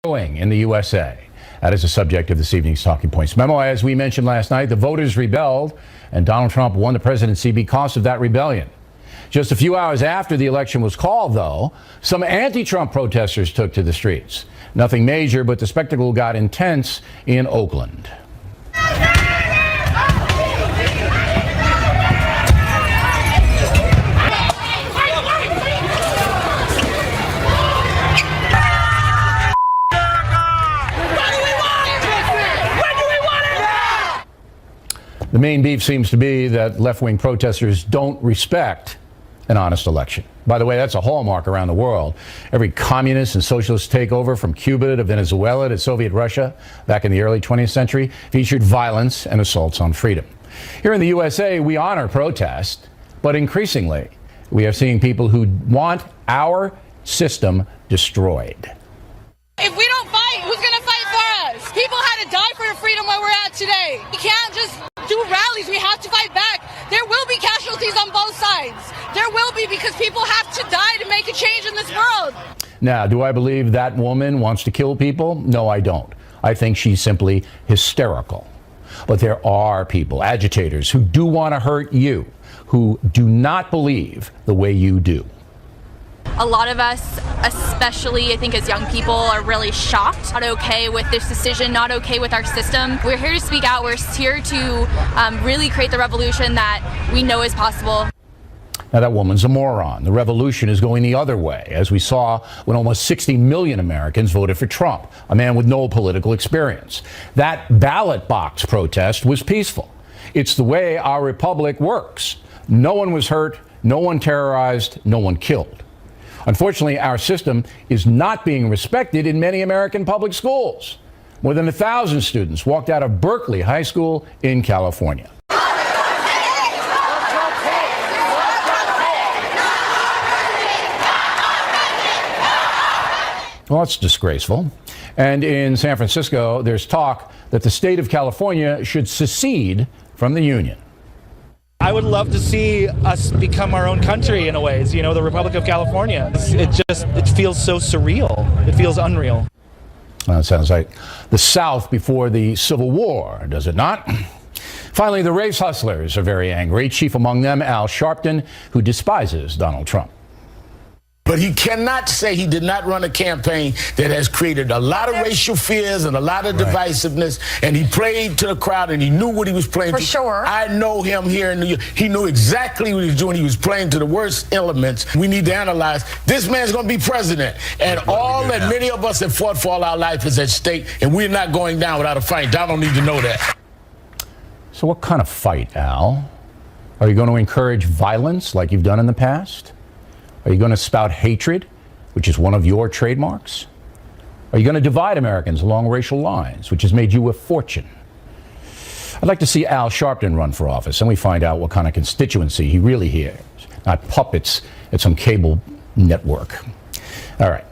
In the USA. That is the subject of this evening's Talking Points memo. As we mentioned last night, the voters rebelled, and Donald Trump won the presidency because of that rebellion. Just a few hours after the election was called, though, some anti-Trump protesters took to the streets. Nothing major, but the spectacle got intense in Oakland. The main beef seems to be that left-wing protesters don't respect an honest election. By the way, that's a hallmark around the world. Every communist and socialist takeover from Cuba to Venezuela to Soviet Russia back in the early 20th century featured violence and assaults on freedom. Here in the USA, we honor protest, but increasingly, we are seeing people who want our system destroyed. If we don't fight, who's going to fight for us? People had to die for the freedom where we're at today. We can't just do rallies. We have to fight back. There will be casualties on both sides. There will be, because people have to die to make a change in this world. Now, do I believe that woman wants to kill people? No, I don't. I think she's simply hysterical. But there are people, agitators, who do want to hurt you, who do not believe the way you do. A lot of us, especially I think as young people, are really shocked, not okay with this decision, not okay with our system. We're here to speak out. We're here to really create the revolution that we know is possible. Now, that woman's a moron. The revolution is going the other way, as we saw when almost 60 million Americans voted for Trump, a man with no political experience. That ballot box protest was peaceful. It's the way our republic works. No one was hurt, no one terrorized, no one killed. Unfortunately, our system is not being respected in many American public schools. More than 1,000 students walked out of Berkeley High School in California. Well, it's disgraceful. And in San Francisco, there's talk that the state of California should secede from the Union. I would love to see us become our own country in a ways, you know, the Republic of California. It feels so surreal. It feels unreal. Well, it sounds like the South before the Civil War, does it not? Finally, the race hustlers are very angry. Chief among them, Al Sharpton, who despises Donald Trump. But he cannot say he did not run a campaign that has created a lot of racial fears and a lot of divisiveness. And he played to the crowd, and he knew what he was playing to. For sure. I know him here in New York. He knew exactly what he was doing. He was playing to the worst elements. We need to analyze. This man's going to be president. And all that many of us have fought for all our life is at stake. And we're not going down without a fight. Donald needs to know that. So what kind of fight, Al? Are you going to encourage violence like you've done in the past? Are you going to spout hatred, which is one of your trademarks? Are you going to divide Americans along racial lines, which has made you a fortune? I'd like to see Al Sharpton run for office, and we find out what kind of constituency he really hears, not puppets at some cable network. All right.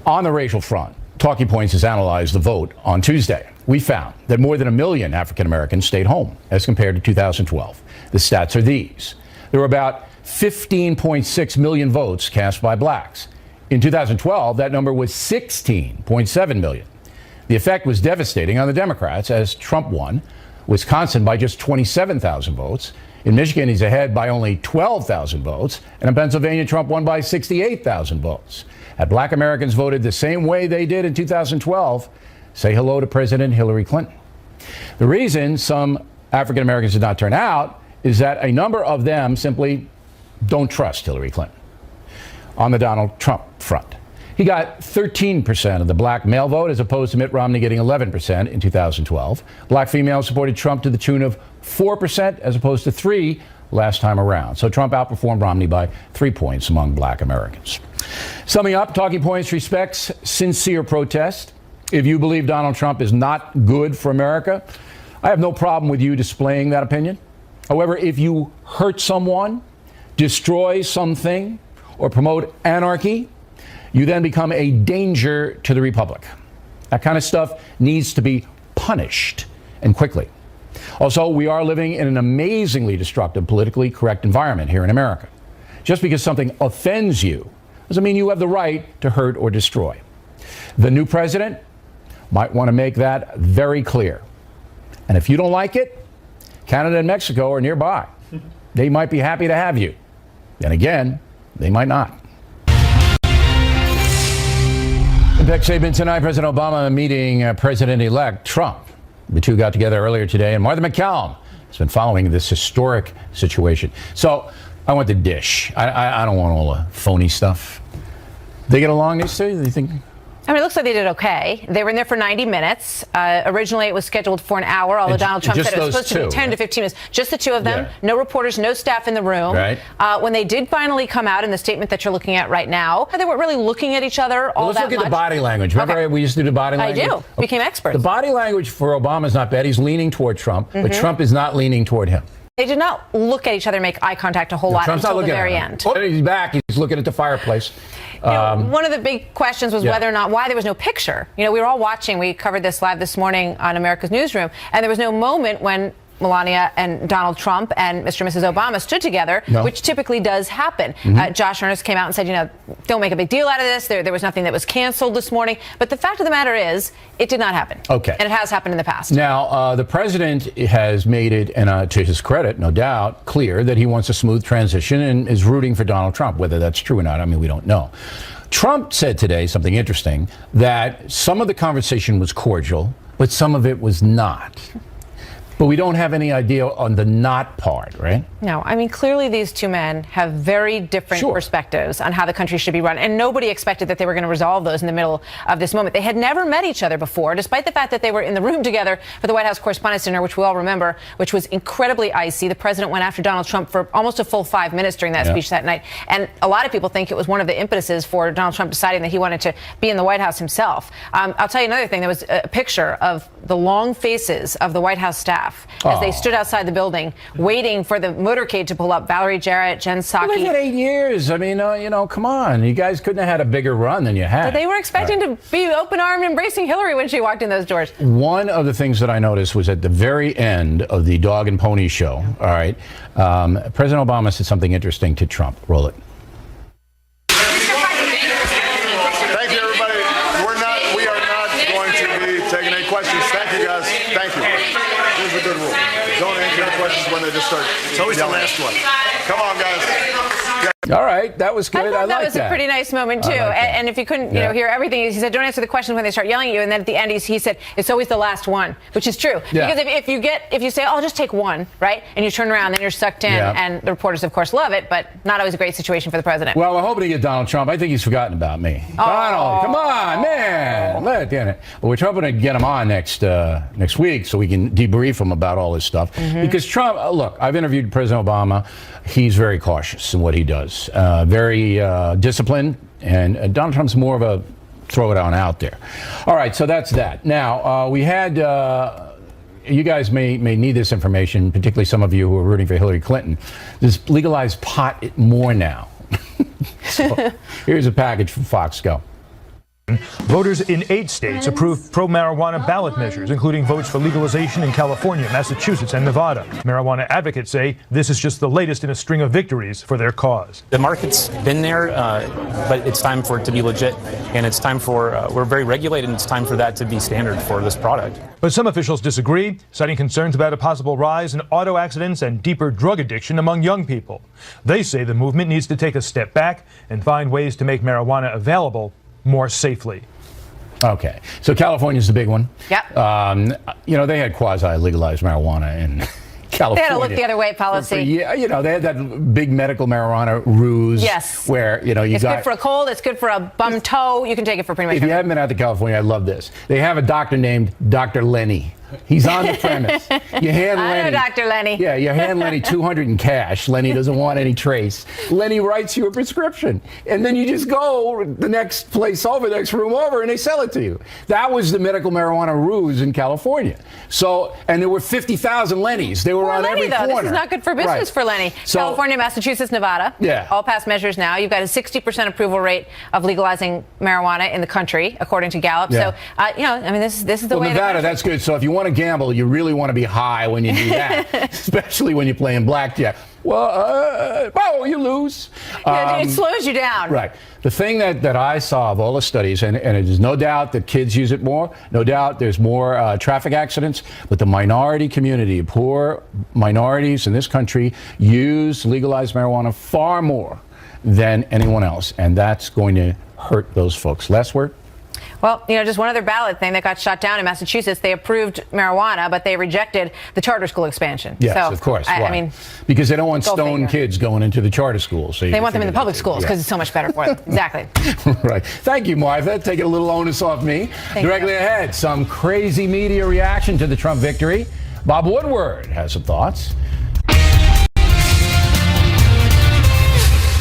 On the racial front, Talking Points has analyzed the vote on Tuesday. We found that more than 1 million African Americans stayed home as compared to 2012. The stats are these. There were about 15.6 million votes cast by blacks. In 2012, that number was 16.7 million. The effect was devastating on the Democrats as Trump won Wisconsin by just 27,000 votes. In Michigan, he's ahead by only 12,000 votes. And in Pennsylvania, Trump won by 68,000 votes. Had black Americans voted the same way they did in 2012, say hello to President Hillary Clinton. The reason some African Americans did not turn out is that a number of them simply don't trust Hillary Clinton. On the Donald Trump front, he got 13% of the black male vote as opposed to Mitt Romney getting 11% in 2012. Black females supported Trump to the tune of 4% as opposed to 3% last time around. So Trump outperformed Romney by 3 points among black Americans. Summing up, Talking Points respects sincere protest. If you believe Donald Trump is not good for America, I have no problem with you displaying that opinion. However, if you hurt someone, destroy something, or promote anarchy, you then become a danger to the republic. That kind of stuff needs to be punished, and quickly. Also, we are living in an amazingly destructive, politically correct environment here in America. Just because something offends you doesn't mean you have the right to hurt or destroy. The new president might want to make that very clear. And if you don't like it, Canada and Mexico are nearby. They might be happy to have you. Then again, they might not. In big statement tonight, President Obama meeting President-elect Trump. The two got together earlier today, and Martha Maccallum has been following this historic situation. So I want the dish. I don't want all the phony stuff. They get along, these two? Do you think? I mean, it looks like they did okay. They were in there for 90 minutes. Originally, it was scheduled for an hour, although Donald Trump said it was supposed to be 10 to 15 minutes. Just the two of them. Yeah. No reporters, no staff in the room. Right. When they did finally come out in the statement that you're looking at right now, they weren't really looking at each other all that much. Let's look at the body language. Remember we used to do the body language? I do. Became experts. The body language for Obama is not bad. He's leaning toward Trump, but Trump is not leaning toward him. They did not look at each other and make eye contact a whole lot until the very end. Oh, he's back. He's looking at the fireplace. One of the big questions was whether or not why there was no picture. We were all watching. We covered this live this morning on America's Newsroom, and there was no moment when Melania and Donald Trump and Mr. and Mrs. Obama stood together, which typically does happen. Josh Earnest came out and said, don't make a big deal out of this. There was nothing that was canceled this morning. But the fact of the matter is, it did not happen. Okay. And it has happened in the past. Now, the president has made it, and to his credit, no doubt, clear that he wants a smooth transition and is rooting for Donald Trump. Whether that's true or not, I mean, we don't know. Trump said today something interesting, that some of the conversation was cordial, but some of it was not. But we don't have any idea on the not part, right? No, I mean, clearly these two men have very different perspectives on how the country should be run. And nobody expected that they were going to resolve those in the middle of this moment. They had never met each other before, despite the fact that they were in the room together for the White House Correspondents' Dinner, which we all remember, which was incredibly icy. The president went after Donald Trump for almost a full 5 minutes during that speech that night. And a lot of people think it was one of the impetuses for Donald Trump deciding that he wanted to be in the White House himself. I'll tell you another thing. There was a picture of the long faces of the White House staff as they stood outside the building waiting for the motorcade to pull up. Valerie Jarrett, Jen Psaki. Well, they've had 8 years. I mean, come on. You guys couldn't have had a bigger run than you had. But they were expecting to be open-armed embracing Hillary when she walked in those doors. One of the things that I noticed was at the very end of the dog and pony show, all right, President Obama said something interesting to Trump. Roll it. Thank you, everybody. We are not going to be taking any questions. Thank you, guys. Thank you. Here's a good rule. Don't answer the questions when they just start. It's always the last one. Come on, guys. All right, that was good. I that was a pretty nice moment too. And if you couldn't, hear everything, he said, "Don't answer the questions when they start yelling at you." And then at the end, he said, "It's always the last one," which is true. Because if you say, "Oh, I'll just take one," right, and you turn around, then you're sucked in, and the reporters, of course, love it, but not always a great situation for the president. Well, we're hoping to get Donald Trump. I think he's forgotten about me. Donald, come on, man. But we're hoping to get him on next week so we can debrief him about all this stuff. Because Trump, look, I've interviewed President Obama. He's very cautious in what he does, very disciplined, and Donald Trump's more of a throw it on out there. All right, so that's that. Now, we had, you guys may need this information, particularly some of you who are rooting for Hillary Clinton. There's legalized pot more now. So here's a package from Fox. Go. Voters in 8 states approved pro-marijuana ballot measures, including votes for legalization in California, Massachusetts, and Nevada. Marijuana advocates say this is just the latest in a string of victories for their cause. The market's been there, but it's time for it to be legit, and it's time for, we're very regulated, and it's time for that to be standard for this product. But some officials disagree, citing concerns about a possible rise in auto accidents and deeper drug addiction among young people. They say the movement needs to take a step back and find ways to make marijuana available more safely. Okay, so California's the big one. Yep. They had quasi-legalized marijuana in California. They had a look the other way policy. They had that big medical marijuana ruse. Yes. Where, it's good for a cold, it's good for a bum toe. You can take it for pretty much everything. If you haven't been out to California, I love this. They have a doctor named Dr. Lenny. He's on the premise. You hand Lenny. I know Dr. Lenny. Yeah, you hand Lenny $200 in cash. Lenny doesn't want any trace. Lenny writes you a prescription. And then you just go the next place over, the next room over, and they sell it to you. That was the medical marijuana ruse in California. So, and there were 50,000 Lennys. They were on Lenny, every corner. This is not good for business for Lenny. So, California, Massachusetts, Nevada. Yeah. All passed measures now. You've got a 60% approval rate of legalizing marijuana in the country, according to Gallup. Yeah. So, this is the way. Nevada, that's good. So if you want want to gamble, you really want to be high when you do that, especially when you're playing blackjack. Well, you lose. It slows you down. Right. The thing that I saw of all the studies, and it is no doubt that kids use it more, no doubt there's more traffic accidents, but the minority community, poor minorities in this country, use legalized marijuana far more than anyone else, and that's going to hurt those folks. Last word? Well, just one other ballot thing that got shut down in Massachusetts. They approved marijuana, but they rejected the charter school expansion. Yes, so, of course. I mean, because they don't want stoned kids going into the charter schools. So they want them in the public schools because it's so much better for them. Exactly. Right. Thank you, Martha. Taking a little onus off me. Directly ahead, some crazy media reaction to the Trump victory. Bob Woodward has some thoughts.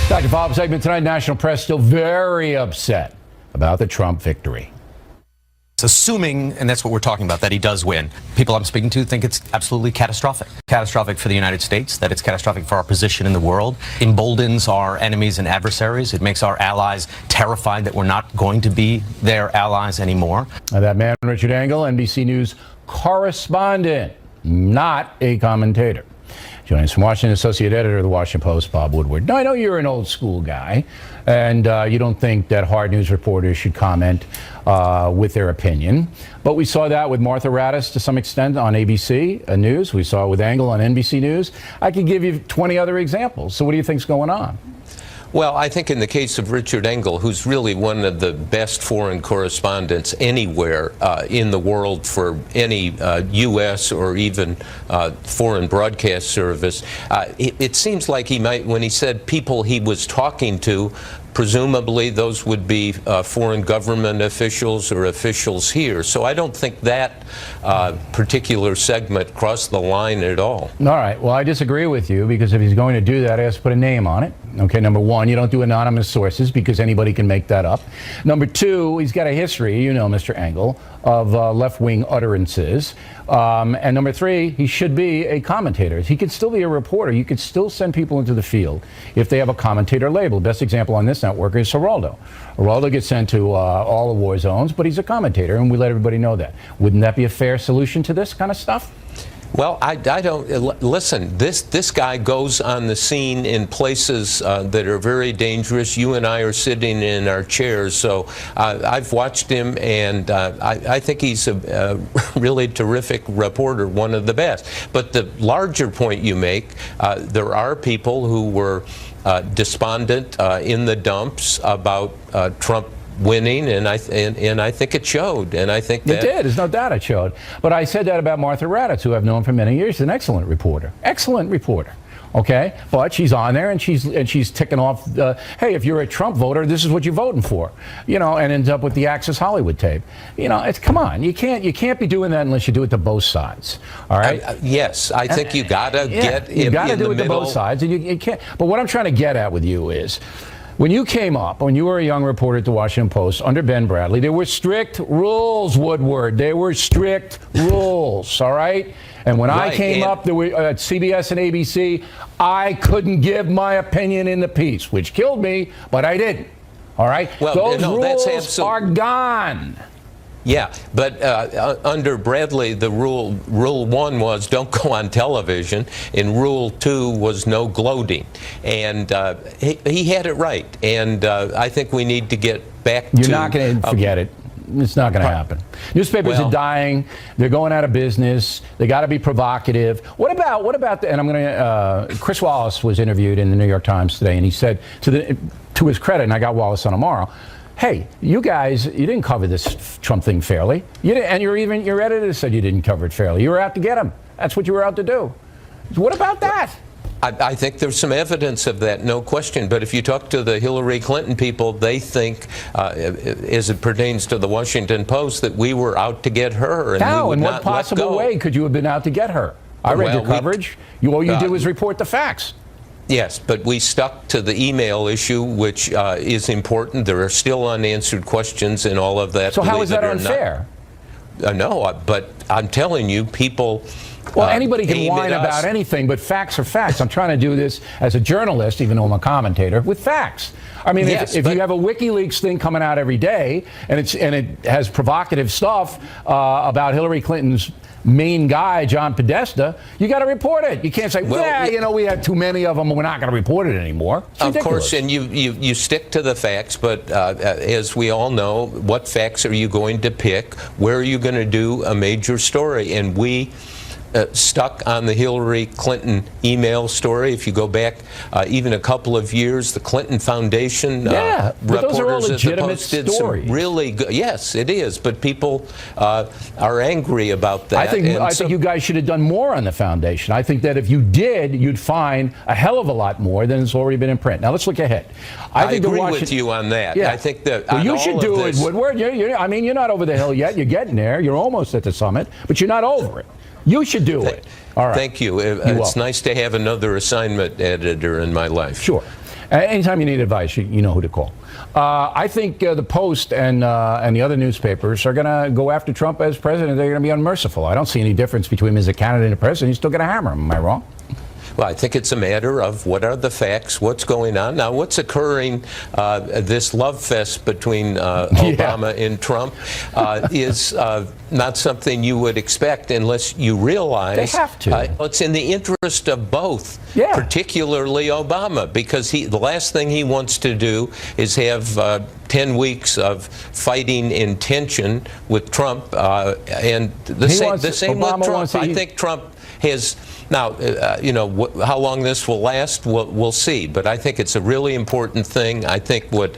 Dr. Bob segment tonight. National press still very upset about the Trump victory. Assuming, and that's what we're talking about, that he does win. People I'm speaking to think it's absolutely catastrophic. Catastrophic for the United States, that it's catastrophic for our position in the world, emboldens our enemies and adversaries. It makes our allies terrified that we're not going to be their allies anymore. That man, Richard Engel, NBC News correspondent, not a commentator. Joining us from Washington, Associate Editor of the Washington Post, Bob Woodward. Now, I know you're an old school guy, and you don't think that hard news reporters should comment with their opinion. But we saw that with Martha Raddatz to some extent on ABC News. We saw it with Engel on NBC News. I could give you 20 other examples. So what do you think's going on? Well, I think in the case of Richard Engel, who's really one of the best foreign correspondents anywhere in the world for any U.S. or even foreign broadcast service, it seems like he might, when he said people he was talking to, presumably those would be foreign government officials or officials here. So I don't think that particular segment crossed the line at all. All right. Well, I disagree with you because if he's going to do that, he has to put a name on it. Okay, number one, you don't do anonymous sources because anybody can make that up. Number two, he's got a history, Mr. Engel, of left-wing utterances. And number three, he should be a commentator. He could still be a reporter. You could still send people into the field if they have a commentator label. Best example on this network is Geraldo. Geraldo gets sent to all the war zones, but he's a commentator, and we let everybody know that. Wouldn't that be a fair solution to this kind of stuff? Well, I don't listen. This guy goes on the scene in places that are very dangerous. You and I are sitting in our chairs, so I've watched him, and I think he's a really terrific reporter, one of the best. But the larger point you make, there are people who were despondent in the dumps about Trump winning, and I think it showed, and I think that it did. There's no doubt it showed. But I said that about Martha Raddatz, who I've known for many years. She's an excellent reporter. Okay, but she's on there and she's ticking off. Hey, if you're a Trump voter, this is what you're voting for. And ends up with the Access Hollywood tape. It's come on. You can't be doing that unless you do it to both sides. All right. Yes, I think you gotta get you gotta do it middle. to both sides, and you can't. But what I'm trying to get at with you is, when you came up, when you were a young reporter at the Washington Post under Ben Bradley, there were strict rules, Woodward. There were strict rules, all right? And when I came up there were, at CBS and ABC, I couldn't give my opinion in the piece, which killed me, but I didn't, all right? Well, those rules are gone. Yeah, but under Bradley, the rule one was don't go on television, and rule two was no gloating. And he had it right. And I think we need to get back to... You're not going to forget it. It's not going to happen. Newspapers are dying. They're going out of business. They got to be provocative. What about and I'm going to, Chris Wallace was interviewed in the New York Times today, and he said, to his credit, and I got Wallace on tomorrow, hey, you guys, you didn't cover this Trump thing fairly. You didn't, and your editor said you didn't cover it fairly. You were out to get him. That's what you were out to do. What about that? I think there's some evidence of that, no question. But if you talk to the Hillary Clinton people, they think, as it pertains to the Washington Post, that we were out to get her. And How? We would In not what possible way could you have been out to get her? I read your coverage. All you did was report the facts. Yes, but we stuck to the email issue, which is important. There are still unanswered questions and all of that. So how is that unfair? No, but I'm telling you, people... Well, anybody can whine about anything, but facts are facts. I'm trying to do this as a journalist, even though I'm a commentator, with facts. I mean, if you have a WikiLeaks thing coming out every day, and it has provocative stuff about Hillary Clinton's main guy, John Podesta, you got to report it. You can't say, well, we had too many of them, and we're not going to report it anymore. It's of ridiculous. course, and you stick to the facts, but as we all know, what facts are you going to pick? Where are you going to do a major story? And we stuck on the Hillary Clinton email story. If you go back even a couple of years, the Clinton Foundation but those are all reporters at the legitimate Post did stories. some really good. Yes, it is, but people are angry about that. I think you guys should have done more on the foundation. I think that if you did, you'd find a hell of a lot more than has already been in print. Now let's look ahead. I agree with you on that. Yeah. I think that you should do it, Woodward. You're not over the hill yet. You're getting there. You're almost at the summit, but you're not over it. You should do it. All right. Thank you. It's nice to have another assignment editor in my life. Sure. Anytime you need advice, you know who to call. I think the Post and the other newspapers are going to go after Trump as president. They're going to be unmerciful. I don't see any difference between him as a candidate and a president. He's still going to hammer him. Am I wrong? Well, I think it's a matter of what are the facts, what's going on. Now, what's occurring, this love fest between Obama and Trump is not something you would expect unless you realize they have to. It's in the interest of both, particularly Obama, because the last thing he wants to do is have 10 weeks of fighting in tension with Trump, and the same with Trump. I think Trump has. Now, how long this will last, we'll see. But I think it's a really important thing. I think what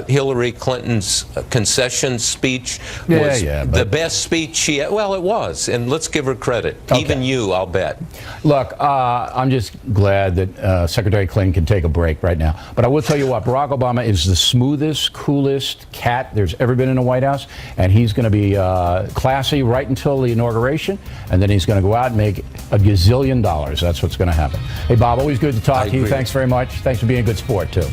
Hillary Clinton's concession speech was the best speech she had. Well, it was. And let's give her credit. Okay. Even you, I'll bet. Look, I'm just glad that Secretary Clinton can take a break right now. But I will tell you what, Barack Obama is the smoothest, coolest cat there's ever been in the White House. And he's going to be classy right until the inauguration. And then he's going to go out and make a gazillion $1,000,000. That's what's going to happen. Hey, Bob, always good to talk to you. Thanks very much. Thanks for being a good sport, too.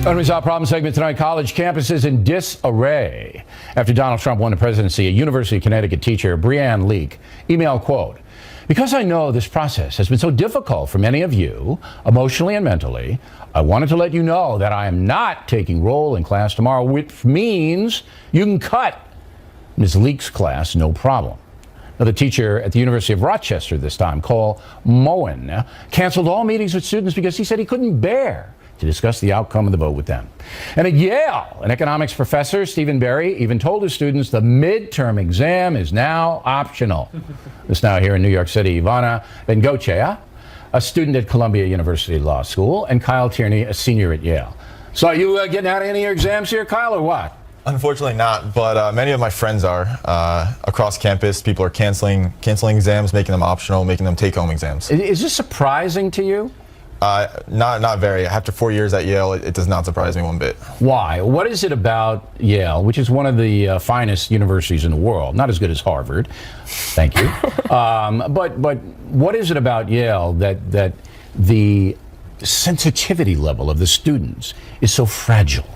Unresolved problem segment tonight. College campuses in disarray after Donald Trump won the presidency. A University of Connecticut teacher, Brianne Leak, email quote, "Because I know this process has been so difficult for many of you, emotionally and mentally, I wanted to let you know that I am not taking roll in class tomorrow, which means you can cut Ms. Leak's class, no problem." Another teacher at the University of Rochester this time, Cole Moen, canceled all meetings with students because he said he couldn't bear to discuss the outcome of the vote with them. And at Yale, an economics professor, Stephen Berry, even told his students the midterm exam is now optional. This now here in New York City, Eyvana Bengochea, a student at Columbia University Law School, and Kyle Tierney, a senior at Yale. So are you getting out of any of your exams here, Kyle, or what? Unfortunately not, but many of my friends are. Across campus, people are canceling exams, making them optional, making them take-home exams. Is this surprising to you? Not very. After 4 years at Yale, it does not surprise me one bit. Why? What is it about Yale, which is one of the finest universities in the world, not as good as Harvard, thank you, but what is it about Yale that the sensitivity level of the students is so fragile?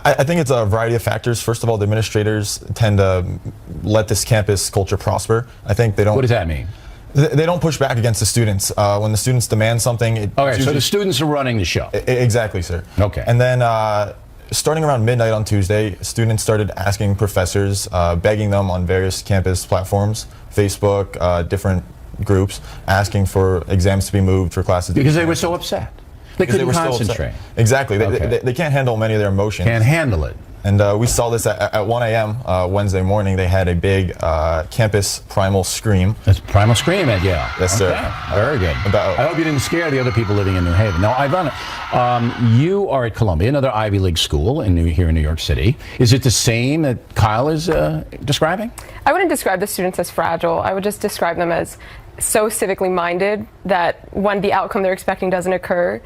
I think it's a variety of factors. First of all, the administrators tend to let this campus culture prosper. I think they don't. What does that mean? They don't push back against the students. When the students demand something... Okay, so the students are running the show. Exactly, sir. Okay. And then starting around midnight on Tuesday, students started asking professors, begging them on various campus platforms, Facebook, different groups, asking for exams to be moved, for classes to be Because they were so upset. They couldn't concentrate. Exactly. Okay. They can't handle many of their emotions. Can't handle it. And we saw this at 1 a.m. Wednesday morning. They had a big campus primal scream. That's primal scream at Yale. Yes, sir. Very good. I hope you didn't scare the other people living in New Haven. Now, Eyvana, you are at Columbia, another Ivy League school here in New York City. Is it the same that Kyle is describing? I wouldn't describe the students as fragile. I would just describe them as so civically minded that when the outcome they're expecting doesn't occur,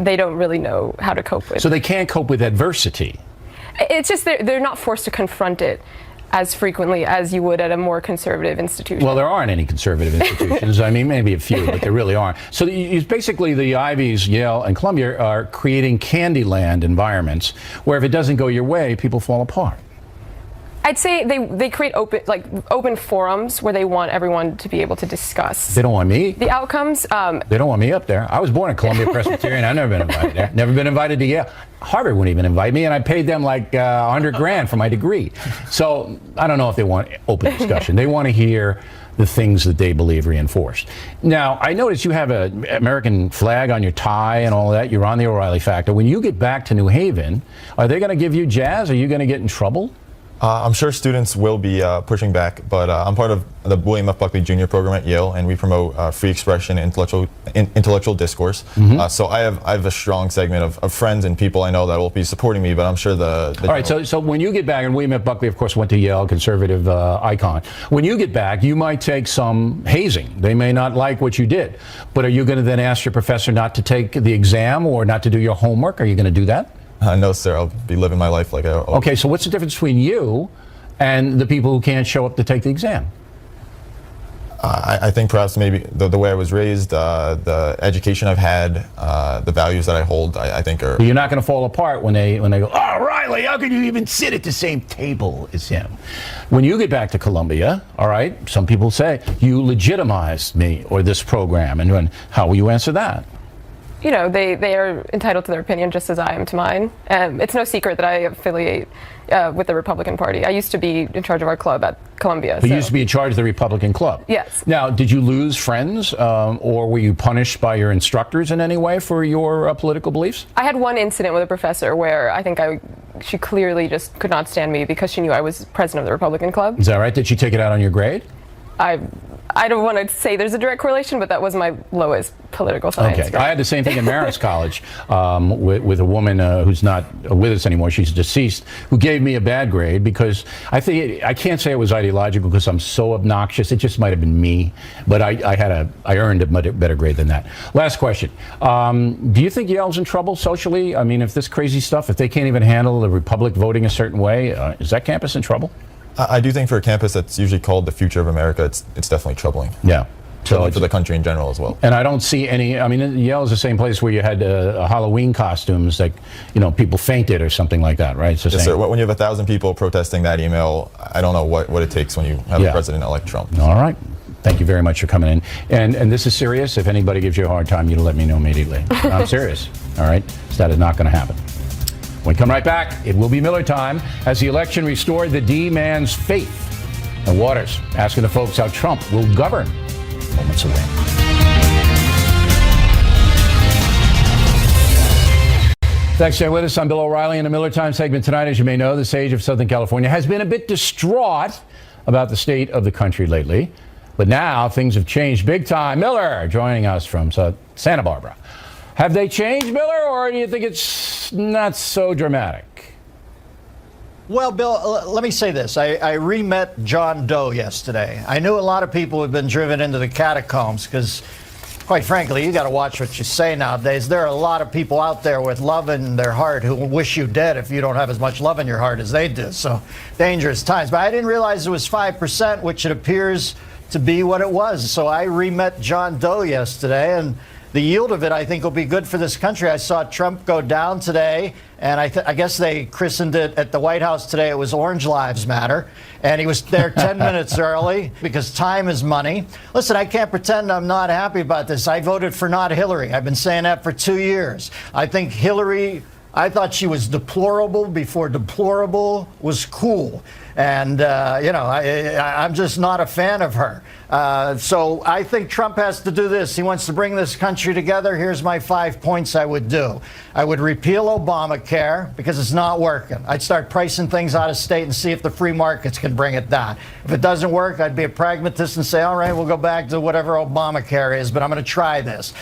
they don't really know how to cope with. So they can't cope with adversity. It's just they're not forced to confront it as frequently as you would at a more conservative institution. Well, there aren't any conservative institutions. I mean, maybe a few, but there really aren't. So basically the Ivies, Yale, and Columbia are creating Candyland environments where if it doesn't go your way, people fall apart. I'd say they create open forums where they want everyone to be able to discuss. They don't want me. The outcomes. They don't want me up there. I was born at Columbia Presbyterian. I've never been invited there. Never been invited to Yale. Harvard wouldn't even invite me, and I paid them like $100,000 for my degree. So I don't know if they want open discussion. They want to hear the things that they believe reinforced. Now, I noticed you have an American flag on your tie and all that. You're on the O'Reilly Factor. When you get back to New Haven, are they going to give you jazz? Are you going to get in trouble? I'm sure students will be pushing back, but I'm part of the William F. Buckley Jr. program at Yale, and we promote free expression and intellectual discourse. So I have a strong segment of friends and people I know that will be supporting me, but I'm sure the all right, so when you get back, and William F. Buckley, of course, went to Yale, conservative icon. When you get back, you might take some hazing. They may not like what you did, but are you going to then ask your professor not to take the exam or not to do your homework? Are you going to do that? No, sir. I'll be living my life like I always. Okay, so what's the difference between you and the people who can't show up to take the exam? I think perhaps maybe the way I was raised, the education I've had, the values that I hold, I think are... You're not going to fall apart when they go, oh, Riley, how can you even sit at the same table as him? When you get back to Columbia, all right, some people say, you legitimized me or this program, and how will you answer that? You know, they are entitled to their opinion just as I am to mine. It's no secret that I affiliate with the Republican Party. I used to be in charge of our club at Columbia. But you used to be in charge of the Republican club? Yes. Now, did you lose friends or were you punished by your instructors in any way for your political beliefs? I had one incident with a professor where I think she clearly just could not stand me because she knew I was president of the Republican club. Is that right? Did she take it out on your grade? I don't want to say there's a direct correlation, but that was my lowest political science grade. I had the same thing in Marist College with a woman who's not with us anymore. She's deceased, who gave me a bad grade because I can't say it was ideological because I'm so obnoxious. It just might have been me, but I earned a much better grade than that. Last question. Do you think Yale's in trouble socially? I mean, if this crazy stuff, if they can't even handle the Republic voting a certain way, is that campus in trouble? I do think for a campus that's usually called the future of America, it's definitely troubling. Yeah. So for the country in general as well. And I don't see any, I mean, Yale is the same place where you had Halloween costumes, like, people fainted or something like that, right? It's the yes, same. sir. When you have 1,000 people protesting that email, I don't know what it takes when you have a president-elect Trump. All right. Thank you very much for coming in. And this is serious. If anybody gives you a hard time, you let me know immediately. I'm serious. All right? So that is not going to happen. When we come right back, it will be Miller time as the election restored the D man's faith. And Waters asking the folks how Trump will govern moments away. Thanks for staying with us. I'm Bill O'Reilly in the Miller Time segment tonight. As you may know, the sage of Southern California has been a bit distraught about the state of the country lately. But now things have changed big time. Miller joining us from Santa Barbara. Have they changed, Miller, or do you think it's not so dramatic? Well, Bill, let me say this. I re-met John Doe yesterday. I knew a lot of people have been driven into the catacombs because, quite frankly, you got to watch what you say nowadays. There are a lot of people out there with love in their heart who will wish you dead if you don't have as much love in your heart as they do. So, dangerous times. But I didn't realize it was 5%, which it appears to be what it was. So I re-met John Doe yesterday, and the yield of it, I think, will be good for this country. I saw Trump go down today, and I guess they christened it at the White House today. It was Orange Lives Matter, and he was there 10 minutes early because time is money. Listen, I can't pretend I'm not happy about this. I voted for not Hillary. I've been saying that for 2 years. I think Hillary, I thought she was deplorable before deplorable was cool. And, I'm just not a fan of her. So I think Trump has to do this. He wants to bring this country together. Here's my 5 points I would do. I would repeal Obamacare because it's not working. I'd start pricing things out of state and see if the free markets can bring it down. If it doesn't work, I'd be a pragmatist and say, all right, we'll go back to whatever Obamacare is, but I'm going to try this.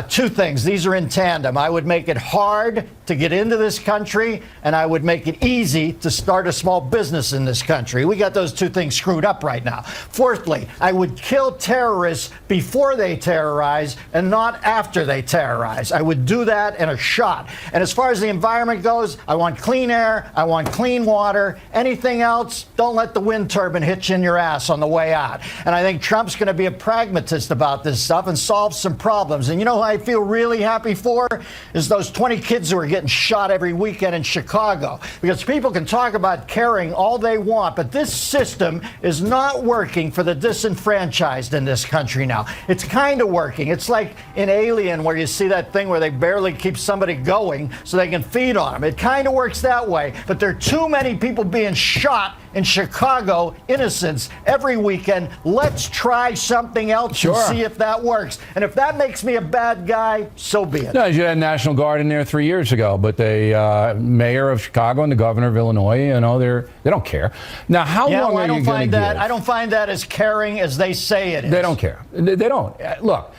2 things. These are in tandem. I would make it hard to get into this country, and I would make it easy to start a small business in this country. We got those 2 things screwed up right now. Fourthly, I would kill terrorists before they terrorize and not after they terrorize. I would do that in a shot. And as far as the environment goes, I want clean air, I want clean water. Anything else, don't let the wind turbine hit you in your ass on the way out. And I think Trump's going to be a pragmatist about this stuff and solve some problems. And you know who I feel really happy for? Is those 20 kids who are getting shot every weekend in Chicago. Because people can talk about caring all they want, but this system is not working for the disenfranchised in this country now. It's kind of working. It's like in Alien, where you see that thing where they barely keep somebody going so they can feed on them. It kind of works that way, but there are too many people being shot in Chicago, innocents, every weekend. Let's try something else and see if that works. And if that makes me a bad guy, so be it. No, you had National Guard in there 3 years ago, but the mayor of Chicago and the governor of Illinois, you know, they don't care. Now, how long are you going to give? I don't find that as caring as they say it is. They don't care. They don't. Look,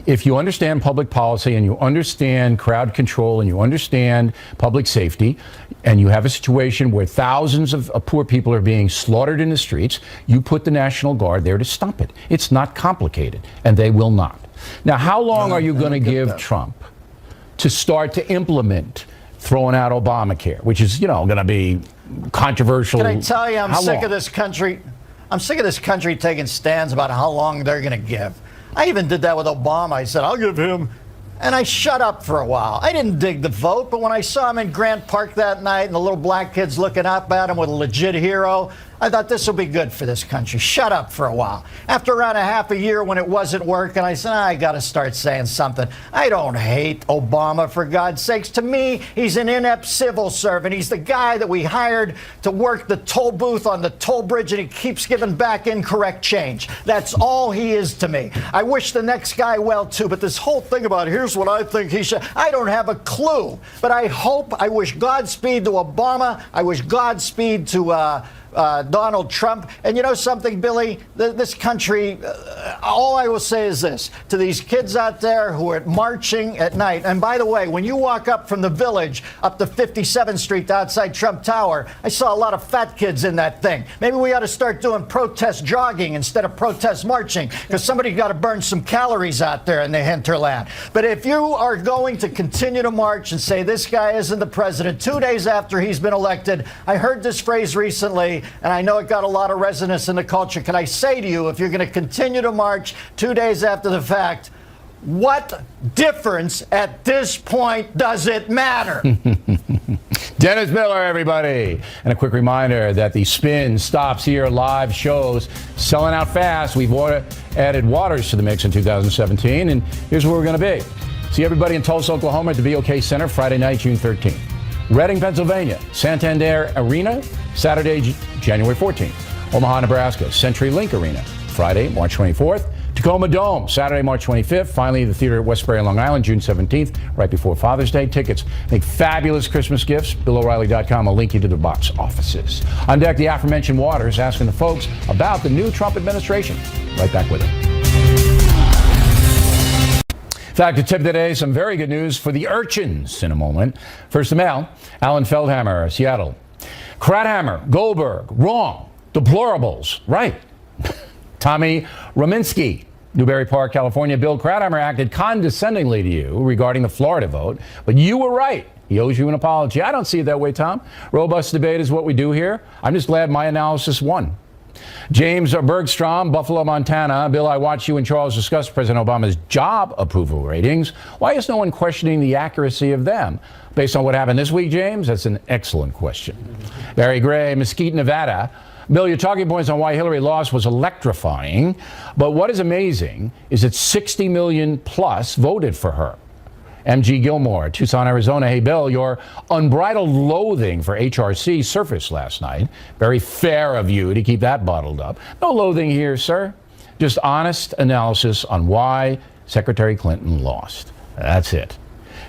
if you understand public policy and you understand crowd control and you understand public safety, and you have a situation where thousands of poor people are being slaughtered in the streets, you put the National Guard there to stop it. It's not complicated, and they will not. Now, how long are you going to give Trump to start to implement throwing out Obamacare, which is, you know, going to be controversial? Can I tell you, I'm sick of this country. I'm sick of this country taking stands about how long they're going to give. I even did that with Obama. I said, I'll give him. And I shut up for a while. I didn't dig the vote, but when I saw him in Grant Park that night and the little black kids looking up at him with a legit hero, I thought this will be good for this country. Shut up for a while. After around a half a year when it wasn't working, I said, I got to start saying something. I don't hate Obama, for God's sakes. To me, he's an inept civil servant. He's the guy that we hired to work the toll booth on the toll bridge, and he keeps giving back incorrect change. That's all he is to me. I wish the next guy well, too, but this whole thing about here's what I think he should, I don't have a clue. But I wish Godspeed to Obama. I wish Godspeed to Donald Trump. And you know something, Billy? This country, all I will say is this, to these kids out there who are marching at night, and by the way, when you walk up from the Village up to 57th Street outside Trump Tower, I saw a lot of fat kids in that thing. Maybe we ought to start doing protest jogging instead of protest marching, because somebody's got to burn some calories out there in the hinterland. But if you are going to continue to march and say this guy isn't the president 2 days after he's been elected, I heard this phrase recently, and I know it got a lot of resonance in the culture. Can I say to you, if you're going to continue to march 2 days after the fact, what difference at this point does it matter? Dennis Miller, everybody. And a quick reminder that the Spin Stops Here live shows selling out fast. We've added Waters to the mix in 2017, and here's where we're going to be. See everybody in Tulsa, Oklahoma at the BOK Center Friday night, June 13th. Reading, Pennsylvania, Santander Arena, Saturday, January 14th. Omaha, Nebraska, CenturyLink Arena, Friday, March 24th. Tacoma Dome, Saturday, March 25th. Finally, the theater at Westbury on Long Island, June 17th, right before Father's Day. Tickets make fabulous Christmas gifts. BillO'Reilly.com. I'll link you to the box offices. On deck, the aforementioned Waters asking the folks about the new Trump administration. Right back with it. Fact tip today, some very good news for the urchins in a moment. First, the mail. Alan Feldhammer, Seattle. Krathammer, Goldberg, wrong. Deplorables, right. Tommy Rominsky, Newbury Park, California. Bill Krathammer acted condescendingly to you regarding the Florida vote, but you were right. He owes you an apology. I don't see it that way, Tom. Robust debate is what we do here. I'm just glad my analysis won. James Bergstrom, Buffalo, Montana. Bill, I watched you and Charles discuss President Obama's job approval ratings. Why is no one questioning the accuracy of them? Based on what happened this week, James, that's an excellent question. Barry Gray, Mesquite, Nevada. Bill, your talking points on why Hillary lost was electrifying. But what is amazing is that 60 million plus voted for her. MG Gilmore, Tucson, Arizona. Hey, Bill, your unbridled loathing for HRC surfaced last night. Very fair of you to keep that bottled up. No loathing here, sir. Just honest analysis on why Secretary Clinton lost. That's it.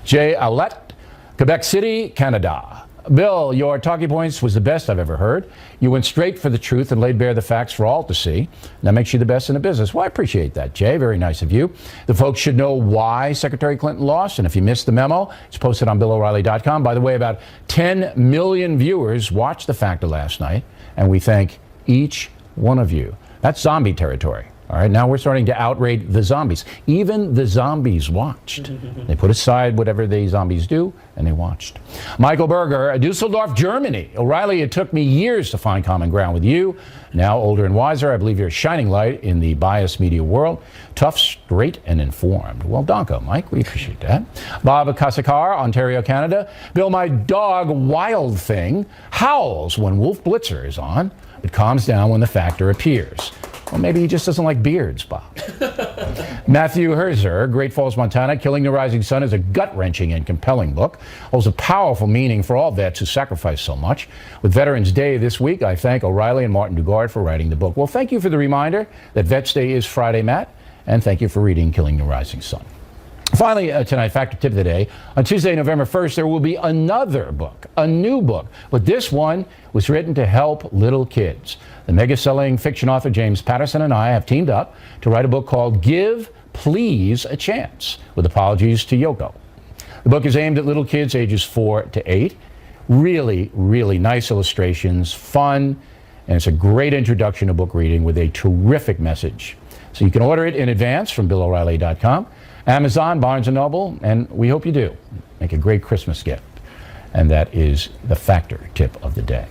Jay Alette, Quebec City, Canada. Bill, your talking points was the best I've ever heard. You went straight for the truth and laid bare the facts for all to see. That makes you the best in the business. Well, I appreciate that, Jay. Very nice of you. The folks should know why Secretary Clinton lost. And if you missed the memo, it's posted on BillO'Reilly.com. By the way, about 10 million viewers watched The Factor last night, and we thank each one of you. That's zombie territory. All right, now we're starting to outrate the zombies. Even the zombies watched. They put aside whatever the zombies do, and they watched. Michael Berger, Dusseldorf, Germany. O'Reilly, it took me years to find common ground with you. Now, older and wiser, I believe you're a shining light in the biased media world. Tough, straight, and informed. Well, donko, Mike. We appreciate that. Bob Kasakar, Ontario, Canada. Bill, my dog, Wild Thing, howls when Wolf Blitzer is on, but calms down when the Factor appears. Well, maybe he just doesn't like beards, Bob. Matthew Herzer, Great Falls, Montana. Killing the Rising Sun is a gut-wrenching and compelling book. Holds a powerful meaning for all vets who sacrifice so much. With Veterans Day this week, I thank O'Reilly and Martin Dugard for writing the book. Well, thank you for the reminder that Vets Day is Friday, Matt. And thank you for reading Killing the Rising Sun. Finally, tonight, Factor Tip of the Day. On Tuesday, November 1st, there will be another book, a new book. But this one was written to help little kids. The mega-selling fiction author James Patterson and I have teamed up to write a book called Give Please a Chance, with apologies to Yoko. The book is aimed at little kids ages 4 to 8. Really, really nice illustrations, fun, and it's a great introduction to book reading with a terrific message. So you can order it in advance from BillO'Reilly.com. Amazon, Barnes & Noble, and we hope you do. Make a great Christmas gift. And that is the Factor Tip of the Day.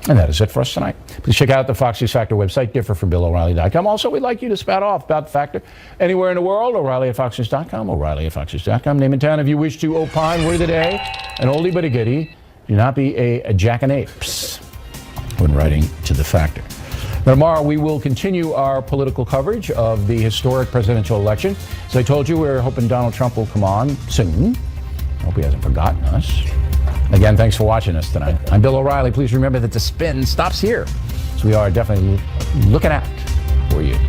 And that is it for us tonight. Please check out the Fox News Factor website, different from BillO'Reilly.com. Also, we'd like you to spout off about the Factor anywhere in the world. O'Reilly at FoxNews.com, O'Reilly at FoxNews.com. Name and town if you wish to opine. Word of the day, an oldie but a goodie. Do not be a jackanapes when writing to the Factor. Now, tomorrow we will continue our political coverage of the historic presidential election. As I told you, we're hoping Donald Trump will come on soon. I hope he hasn't forgotten us. Again, thanks for watching us tonight. I'm Bill O'Reilly. Please remember that the spin stops here. So we are definitely looking out for you.